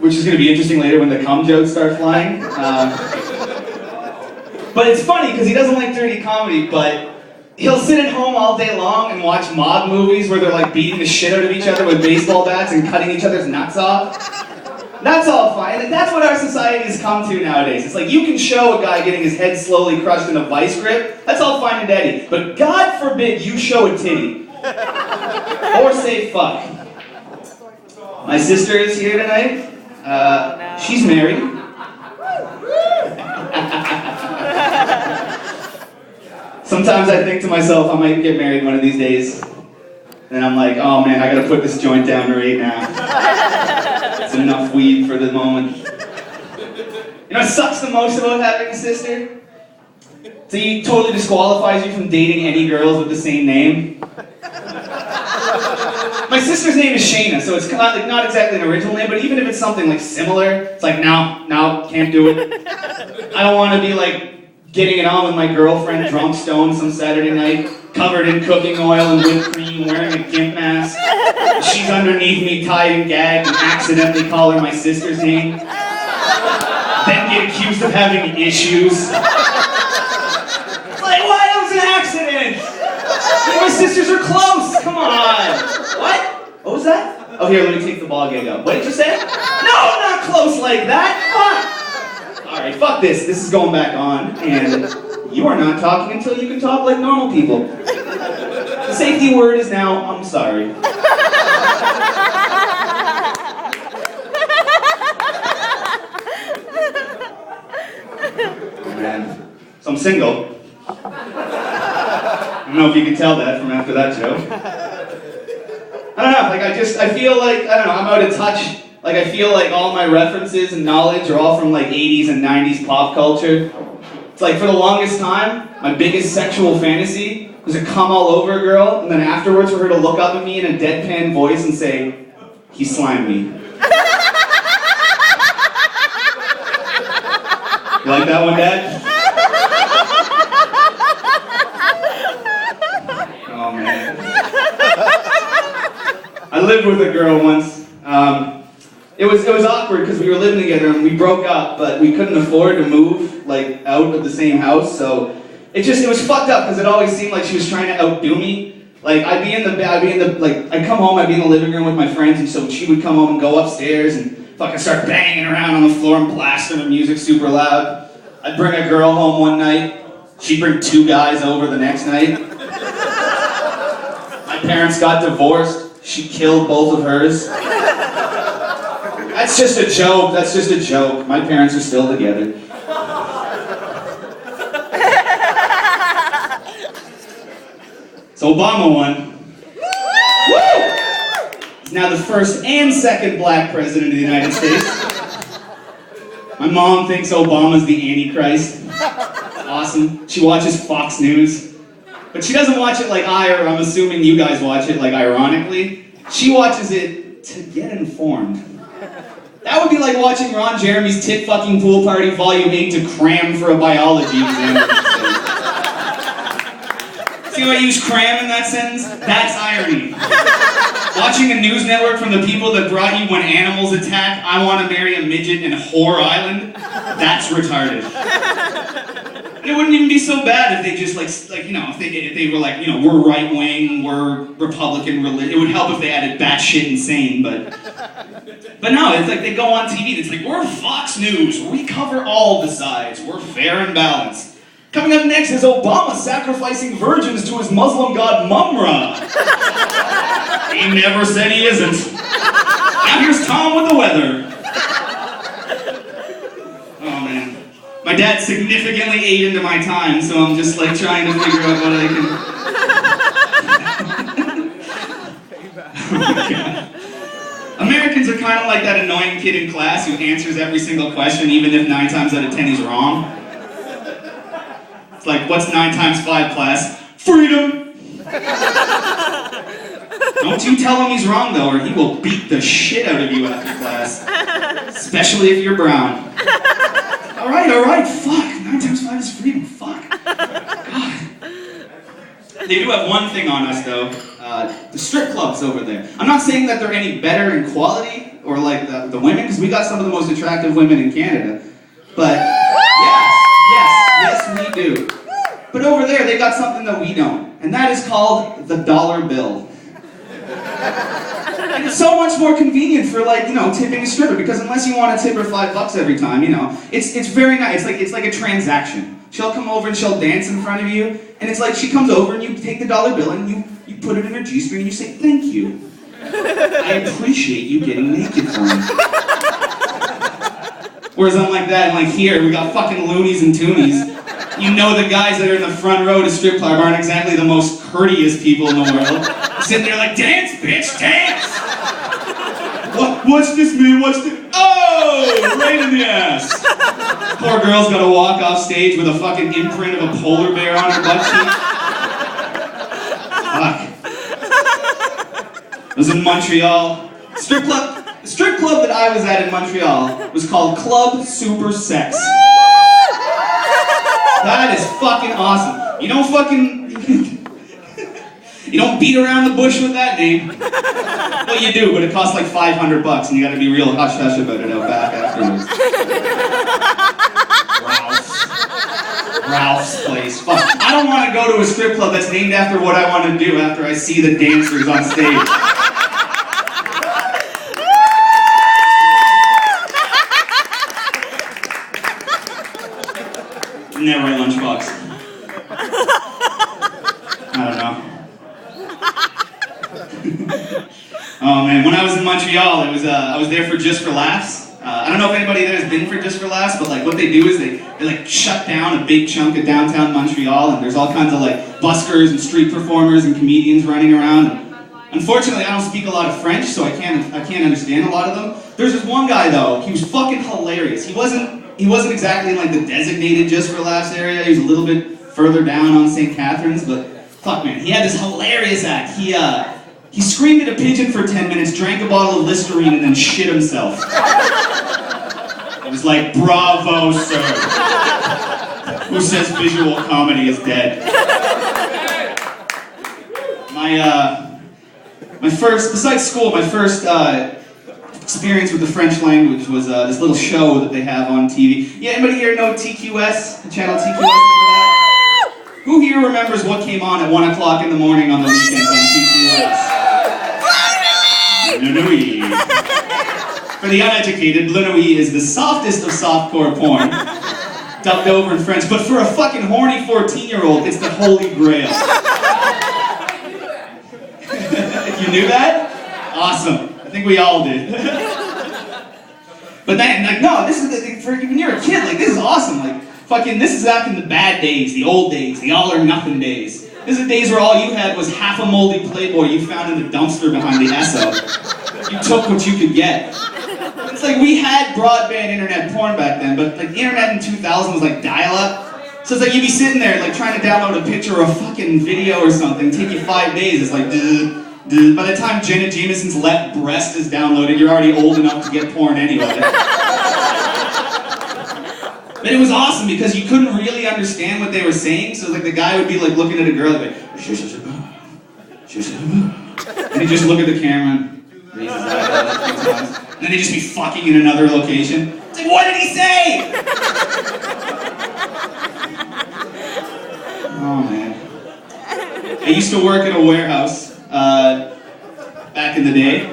which is going to be interesting later when the cum jokes start flying. But it's funny because he doesn't like dirty comedy, but he'll sit at home all day long and watch mob movies where they're like beating the shit out of each other with baseball bats and cutting each other's nuts off. That's all fine. Like, that's what our society has come to nowadays. It's like you can show a guy getting his head slowly crushed in a vice grip. That's all fine and dandy. But God forbid you show a titty. Or say fuck. My sister is here tonight. She's married. Sometimes I think to myself, I might get married one of these days. And then I'm like, oh man, I gotta put this joint down right now. It's enough weed for the moment. You know what sucks the most about having a sister? So he totally disqualifies you from dating any girls with the same name. My sister's name is Shayna, so it's like not exactly an original name, but even if it's something like similar, it's like, no, can't do it. I don't want to be like getting it on with my girlfriend drunk stoned some Saturday night, covered in cooking oil and whipped cream, wearing a gimp mask. She's underneath me, tied and gagged, and accidentally call her my sister's name. Then get accused of having issues. It's like, what? It was an accident! My sisters are close! Come on! What? What was that? Oh, here, let me take the ball gag out. What did you say? No, not close like that! Fuck! Alright, fuck this. This is going back on, and you are not talking until you can talk like normal people. The safety word is now, I'm sorry. Man. So I'm single. I don't know if you can tell that from after that joke. I don't know, like I feel like, I don't know, I'm out of touch. Like I feel like all my references and knowledge are all from like 80s and 90s pop culture. It's like for the longest time, my biggest sexual fantasy was to come all over a girl and then afterwards for her to look up at me in a deadpan voice and say, he slimed me. You like that one, Dad? Oh man. I lived with a girl once. It was awkward because we were living together and we broke up, but we couldn't afford to move like out of the same house, so it was fucked up because it always seemed like she was trying to outdo me. Like I'd come home, I'd be in the living room with my friends, and so she would come home and go upstairs and fucking start banging around on the floor and blasting the music super loud. I'd bring a girl home one night, she'd bring 2 guys over the next night. My parents got divorced, she killed both of hers. That's just a joke, My parents are still together. So Obama won. Woo! He's now the first and second black president of the United States. My mom thinks Obama's the Antichrist. Awesome. She watches Fox News. But she doesn't watch it like or I'm assuming you guys watch it like ironically. She watches it to get informed. That would be like watching Ron Jeremy's Tit Fucking Pool Party Volume 8 to cram for a biology exam. See how I use cram in that sentence? That's irony. Watching a news network from the people that brought you When Animals Attack, I Want to Marry a Midget in Whore Island, that's retarded. And it wouldn't even be so bad if they just if they were like, we're right wing, we're Republican, it would help if they added batshit insane, but no, it's like they go on TV, it's like, we're Fox News, we cover all the sides, we're fair and balanced. Coming up next is Obama sacrificing virgins to his Muslim god Mumra. He never said he isn't. Now here's Tom with the weather. Oh man. My dad significantly ate into my time, so I'm just like trying to figure out what I can... Oh my God. Americans are kind of like that annoying kid in class who answers every single question even if 9 times out of 10 he's wrong. It's like, what's 9 times 5, class? Freedom! Don't you tell him he's wrong though, or he will beat the shit out of you after class. Especially if you're brown. Alright, fuck. 9 times 5 is freedom, fuck. God. They do have one thing on us though. The strip clubs over there. I'm not saying that they're any better in quality, or like the women, because we got some of the most attractive women in Canada. But yes, we do. But over there, they got something that we don't, and that is called the dollar bill. And it's so much more convenient for, like, you know, tipping a stripper, because unless you want to tip her $5 every time, you know, it's very nice. It's like a transaction. She'll come over and she'll dance in front of you, and it's like she comes over and you take the dollar bill and you put it in her G-string and you say, "Thank you. I appreciate you getting naked for me." Whereas unlike that, and like here, we got fucking loonies and toonies. You know the guys that are in the front row to strip club aren't exactly the most courteous people in the world. Sitting there like, "Dance, bitch, dance!" What's this, man? What's this? Oh! Right in the ass! Poor girl's gotta walk off stage with a fucking imprint of a polar bear on her butt cheek. Fuck. I was in Montreal. The strip club that I was at in Montreal was called Club Super Sex. That is fucking awesome. You don't you don't beat around the bush with that name. Well, you do, but it costs like $500 and you gotta be real hush-hush about it out back afterwards. Ralph's place. Fuck. I don't want to go to a strip club that's named after what I want to do after I see the dancers on stage. Never a lunchbox. I don't know. Oh man, when I was in Montreal, I was there for Just for Laughs. I don't know if anybody there has been for Just for Laughs, but like what they do is they like shut down a big chunk of downtown Montreal, and there's all kinds of like buskers and street performers and comedians running around. Unfortunately, I don't speak a lot of French, so I can't understand a lot of them. There's this one guy though, he was fucking hilarious. He wasn't exactly in like the designated Just for Laughs area. He was a little bit further down on St. Catharines, but fuck man, he had this hilarious act. He screamed at a pigeon for 10 minutes, drank a bottle of Listerine, and then shit himself. It was like, bravo, sir. Who says visual comedy is dead? My first, besides school, my first experience with the French language was this little show that they have on TV. Yeah, anybody here know TQS? The channel TQS, remember that? Who here remembers what came on at 1 o'clock in the morning on the weekends on TQS? Le Nuit. For the uneducated, Le Nuit is the softest of softcore porn, dubbed over in French, but for a fucking horny 14-year-old, it's the holy grail. You knew that? Awesome. I think we all did. But then, like, no, this is when you're a kid, like, this is awesome. Like, fucking, this is back in the bad days, the old days, the all or nothing days. This is the days where all you had was half a moldy Playboy you found in the dumpster behind the Esso. You took what you could get. It's like we had broadband internet porn back then, but like the internet in 2000 was like dial-up. So it's like you'd be sitting there like trying to download a picture or a fucking video or something, take you 5 days. It's like, by the time Jenna Jameson's left breast is downloaded, you're already old enough to get porn anyway. But it was awesome because you couldn't really understand what they were saying, so like the guy would be like looking at a girl like, and he'd just look at the camera and raise his eyebrows, and then he'd just be fucking in another location. It's like, what did he say? Oh man. I used to work at a warehouse back in the day.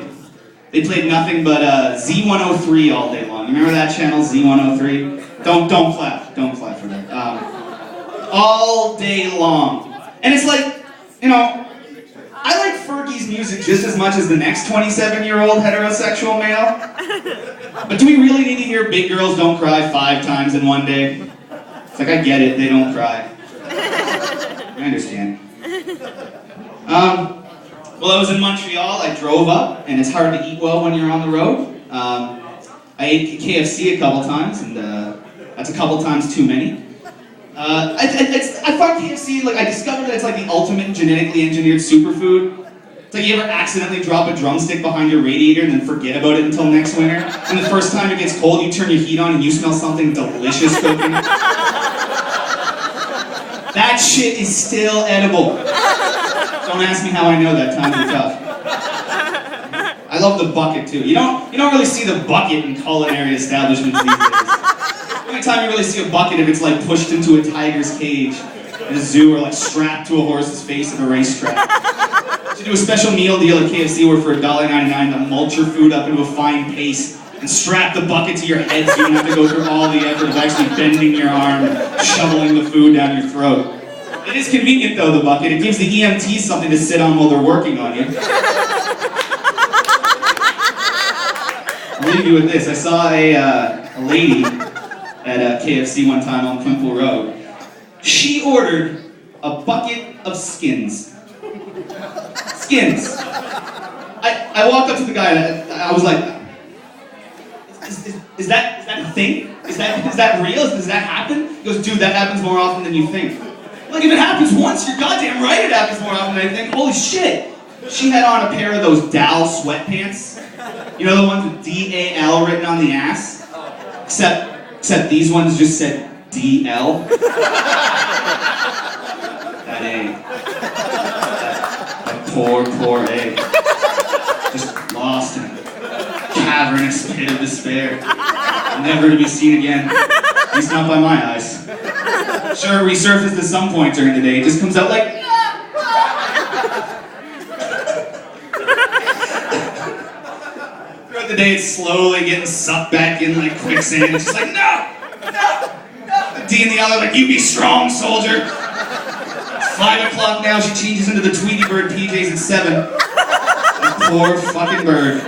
They played nothing but Z103 all day long. You remember that channel, Z103? Don't clap for that. All day long. And it's like, you know, I like Fergie's music just as much as the next 27-year-old heterosexual male. But do we really need to hear Big Girls Don't Cry 5 times in one day? It's like, I get it, they don't cry. I understand. Well, I was in Montreal, I drove up, and it's hard to eat well when you're on the road. I ate KFC a couple times, and that's a couple times too many. I find KFC, like, I discovered that it's like the ultimate genetically engineered superfood. It's like you ever accidentally drop a drumstick behind your radiator and then forget about it until next winter. And the first time it gets cold, you turn your heat on and you smell something delicious cooking. That shit is still edible. Don't ask me how I know that, times are tough. I love the bucket too. You don't really see the bucket in culinary establishments these days. The only time you really see a bucket if it's like pushed into a tiger's cage in a zoo or like strapped to a horse's face at a racetrack. You do a special meal deal at KFC where for $1.99 they'll mulch your food up into a fine paste and strap the bucket to your head so you don't have to go through all the effort of actually bending your arm and shoveling the food down your throat. It is convenient though, the bucket. It gives the EMTs something to sit on while they're working on you. I'll leave you with this. I saw a lady at KFC one time on Pimple Road. She ordered a bucket of skins. Skins. I walked up to the guy and I was like, is that a thing? Is that real? Does that happen? He goes, dude, that happens more often than you think. Like, if it happens once, you're goddamn right it happens more often than I think. Holy shit. She had on a pair of those Dal sweatpants. You know, the ones with D-A-L written on the ass? Except these ones just said D-L. That A. That poor A. Just lost in a cavernous pit of despair. Never to be seen again. At least not by my eyes. Sure, resurfaced at some point during the day. It just comes out like... Throughout the day, it's slowly getting sucked back in like quicksand. It's just like, no! The D and the L are like, you be strong, soldier! It's 5 o'clock now, she changes into the Tweety Bird PJs at 7. That poor fucking bird.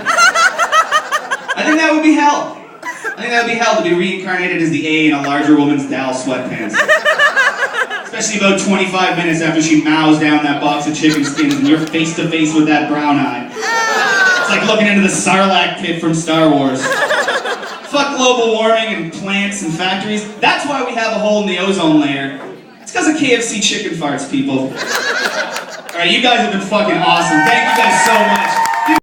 I think that would be hell. I think that would be hell to be reincarnated as the A in a larger woman's Dal sweatpants. Especially about 25 minutes after she mows down that box of chicken skins and you're face to face with that brown eye. It's like looking into the Sarlacc pit from Star Wars. Fuck global warming and plants and factories. That's why we have a hole in the ozone layer. It's because of KFC chicken farts, people. Alright, you guys have been fucking awesome. Thank you guys so much.